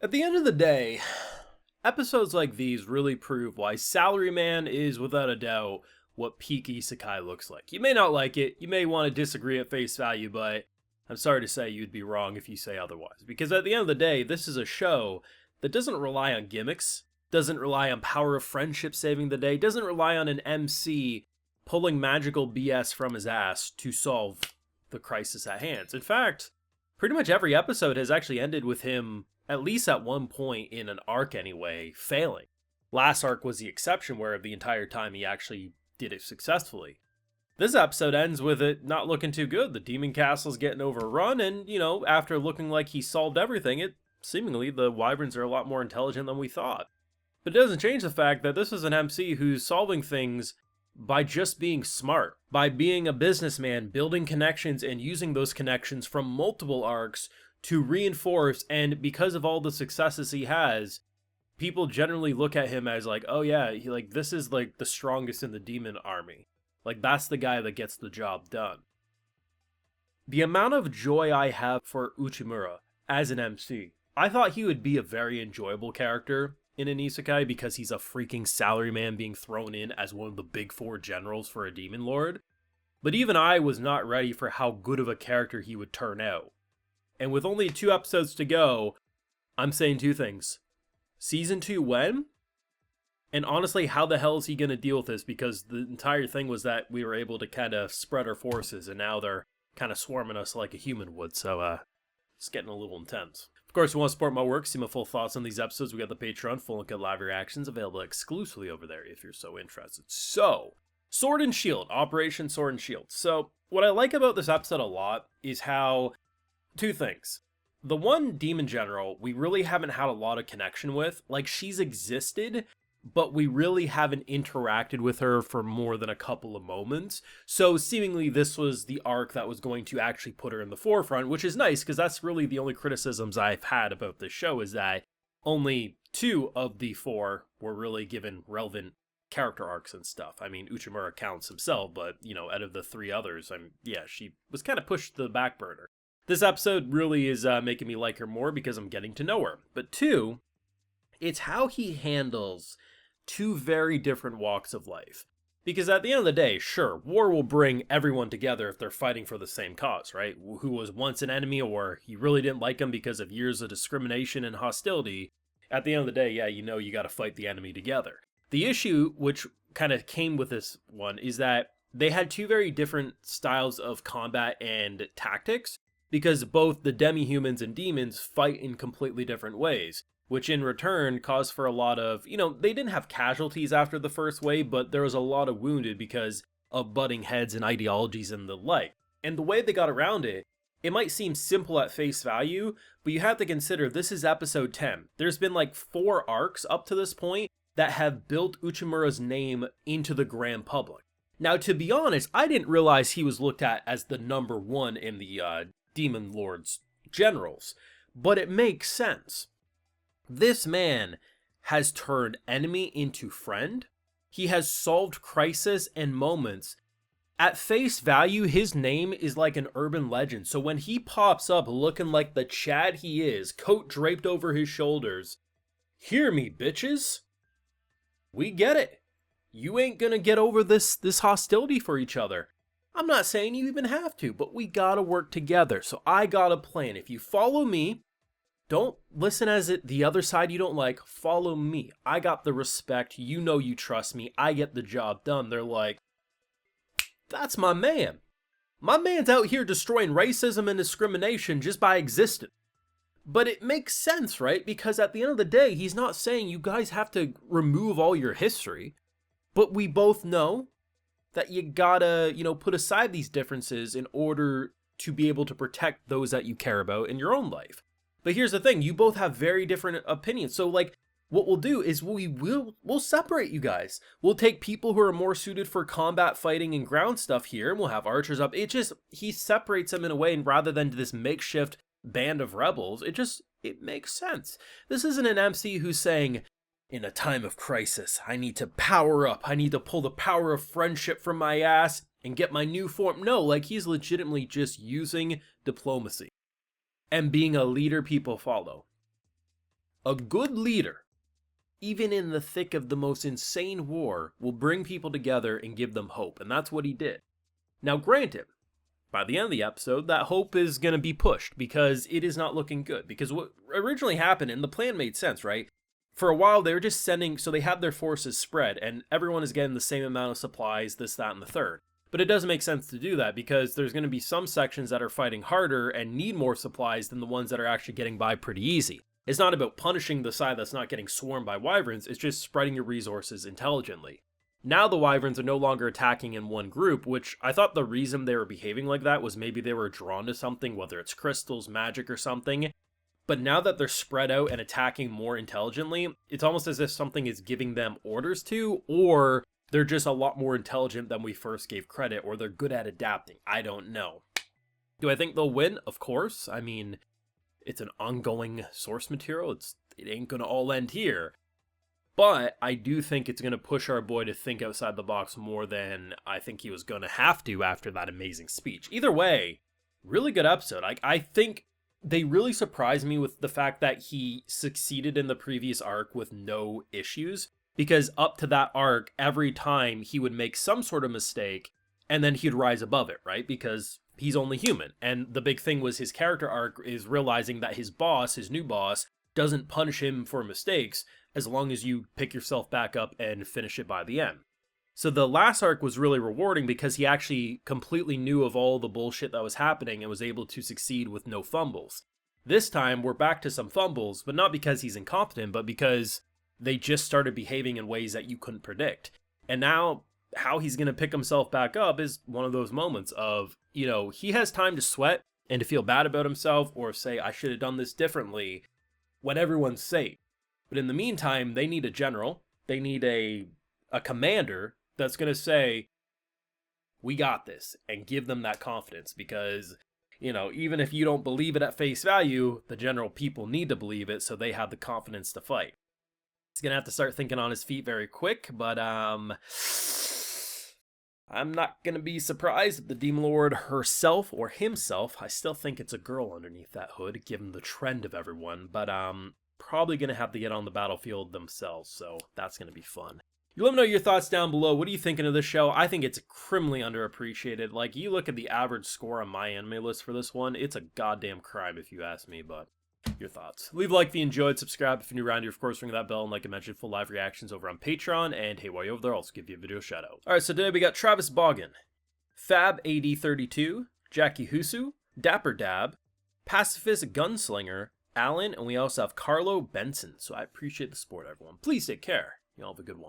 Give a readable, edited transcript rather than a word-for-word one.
At the end of the day, episodes like these really prove why Salaryman is without a doubt what peak Isekai looks like. You may not like it, you may want to disagree at face value, but I'm sorry to say you'd be wrong if you say otherwise. Because at the end of the day, this is a show that doesn't rely on gimmicks, doesn't rely on power of friendship saving the day, doesn't rely on an MC pulling magical BS from his ass to solve the crisis at hand. In fact, pretty much every episode has actually ended with him, at least at one point in an arc anyway, failing. Last arc was the exception where the entire time he actually did it successfully. This episode ends with it not looking too good. The demon castle's getting overrun, and, after looking like he solved everything, seemingly the wyverns are a lot more intelligent than we thought. But it doesn't change the fact that this is an MC who's solving things by just being smart, by being a businessman, building connections, and using those connections from multiple arcs to reinforce, and because of all the successes he has, people generally look at him as like, oh yeah, this is like the strongest in the demon army. Like, that's the guy that gets the job done. The amount of joy I have for Uchimura as an MC, I thought he would be a very enjoyable character in an isekai because he's a freaking salaryman being thrown in as one of the big four generals for a demon lord. But even I was not ready for how good of a character he would turn out. And with only 2 episodes to go, I'm saying 2 things. Season 2 when? And honestly, how the hell is he going to deal with this? Because the entire thing was that we were able to kind of spread our forces, and now they're kind of swarming us like a human would, so it's getting a little intense. Of course, if you want to support my work, see my full thoughts on these episodes, we got the Patreon, full and cut live reactions, available exclusively over there if you're so interested. So, Sword and Shield, Operation Sword and Shield. So, what I like about this episode a lot is how, 2 things. The one demon general we really haven't had a lot of connection with, like she's existed, but we really haven't interacted with her for more than a couple of moments. So seemingly this was the arc that was going to actually put her in the forefront, which is nice because that's really the only criticisms I've had about this show, is that only 2 of the 4 were really given relevant character arcs and stuff. I mean, Uchimura counts himself, but, out of the 3 others, she was kind of pushed to the back burner. This episode really is making me like her more because I'm getting to know her. But 2, it's how he handles 2 very different walks of life. Because at the end of the day, sure, war will bring everyone together if they're fighting for the same cause, right? Who was once an enemy, or you really didn't like him because of years of discrimination and hostility, at the end of the day, yeah, you got to fight the enemy together. The issue, which kind of came with this one, is that they had 2 very different styles of combat and tactics, because both the demi-humans and demons fight in completely different ways, which in return caused for a lot of, they didn't have casualties after the first wave, but there was a lot of wounded because of butting heads and ideologies and the like. And the way they got around it, it might seem simple at face value, but you have to consider this is episode 10. There's been like 4 arcs up to this point that have built Uchimura's name into the grand public. Now, to be honest, I didn't realize he was looked at as the number 1 in the Demon Lord's generals, but it makes sense. This man has turned enemy into friend. He has solved crisis and moments. At face value, his name is like an urban legend. So when he pops up looking like the Chad he is, coat draped over his shoulders, hear me, bitches. We get it. You ain't gonna get over this hostility for each other. I'm not saying you even have to, but we gotta work together. So I got a plan. If you follow me, don't listen as the other side you don't like. Follow me. I got the respect. You trust me. I get the job done. They're like, that's my man. My man's out here destroying racism and discrimination just by existing. But it makes sense, right? Because at the end of the day, he's not saying you guys have to remove all your history. But we both know that you gotta, put aside these differences in order to be able to protect those that you care about in your own life. But here's the thing, you both have very different opinions. So what we'll do is we'll separate you guys. We'll take people who are more suited for combat fighting and ground stuff here, and we'll have archers up. He separates them in a way, and rather than this makeshift band of rebels, it makes sense. This isn't an MC who's saying, in a time of crisis, I need to power up. I need to pull the power of friendship from my ass and get my new form. No, he's legitimately just using diplomacy and being a leader people follow. A good leader, even in the thick of the most insane war, will bring people together and give them hope, and that's what he did. Now, granted, by the end of the episode, that hope is going to be pushed because it is not looking good. Because what originally happened, and the plan made sense, right? For a while, they were just sending, so they had their forces spread, and everyone is getting the same amount of supplies, this, that, and the third. But it doesn't make sense to do that because there's going to be some sections that are fighting harder and need more supplies than the ones that are actually getting by pretty easy. It's not about punishing the side that's not getting swarmed by wyverns, it's just spreading your resources intelligently. Now the wyverns are no longer attacking in one group, which I thought the reason they were behaving like that was maybe they were drawn to something, whether it's crystals, magic, or something. But now that they're spread out and attacking more intelligently, it's almost as if something is giving them orders to, or they're just a lot more intelligent than we first gave credit, or they're good at adapting. I don't know. Do I think they'll win? Of course. I mean, it's an ongoing source material. It ain't gonna all end here. But I do think it's gonna push our boy to think outside the box more than I think he was gonna have to after that amazing speech. Either way, really good episode. I think they really surprised me with the fact that he succeeded in the previous arc with no issues. Because up to that arc, every time he would make some sort of mistake, and then he'd rise above it, right? Because he's only human. And the big thing was his character arc is realizing that his boss, his new boss, doesn't punish him for mistakes as long as you pick yourself back up and finish it by the end. So the last arc was really rewarding because he actually completely knew of all the bullshit that was happening and was able to succeed with no fumbles. This time, we're back to some fumbles, but not because he's incompetent, but because they just started behaving in ways that you couldn't predict. And now, how he's going to pick himself back up is one of those moments of, he has time to sweat and to feel bad about himself or say, I should have done this differently when everyone's safe. But in the meantime, they need a general. They need a commander that's going to say, we got this, and give them that confidence because, even if you don't believe it at face value, the general people need to believe it so they have the confidence to fight. He's going to have to start thinking on his feet very quick, but I'm not going to be surprised if the Demon Lord herself or himself, I still think it's a girl underneath that hood, given the trend of everyone, but probably going to have to get on the battlefield themselves, so that's going to be fun. You let me know your thoughts down below. What are you thinking of this show? I think it's criminally underappreciated. Like, you look at the average score on my anime list for this one, it's a goddamn crime if you ask me, but your thoughts. Leave a like if you enjoyed, subscribe if you're new around here, of course, ring that bell, and like I mentioned, full live reactions over on Patreon, and hey, while you're over there, I'll also give you a video shout out. Alright, so today we got Travis Boggin, Fab AD32, Jackie Husu, Dapper Dab, Pacifist Gunslinger, Alan, and we also have Carlo Benson. So I appreciate the support, everyone. Please take care. Y'all have a good one.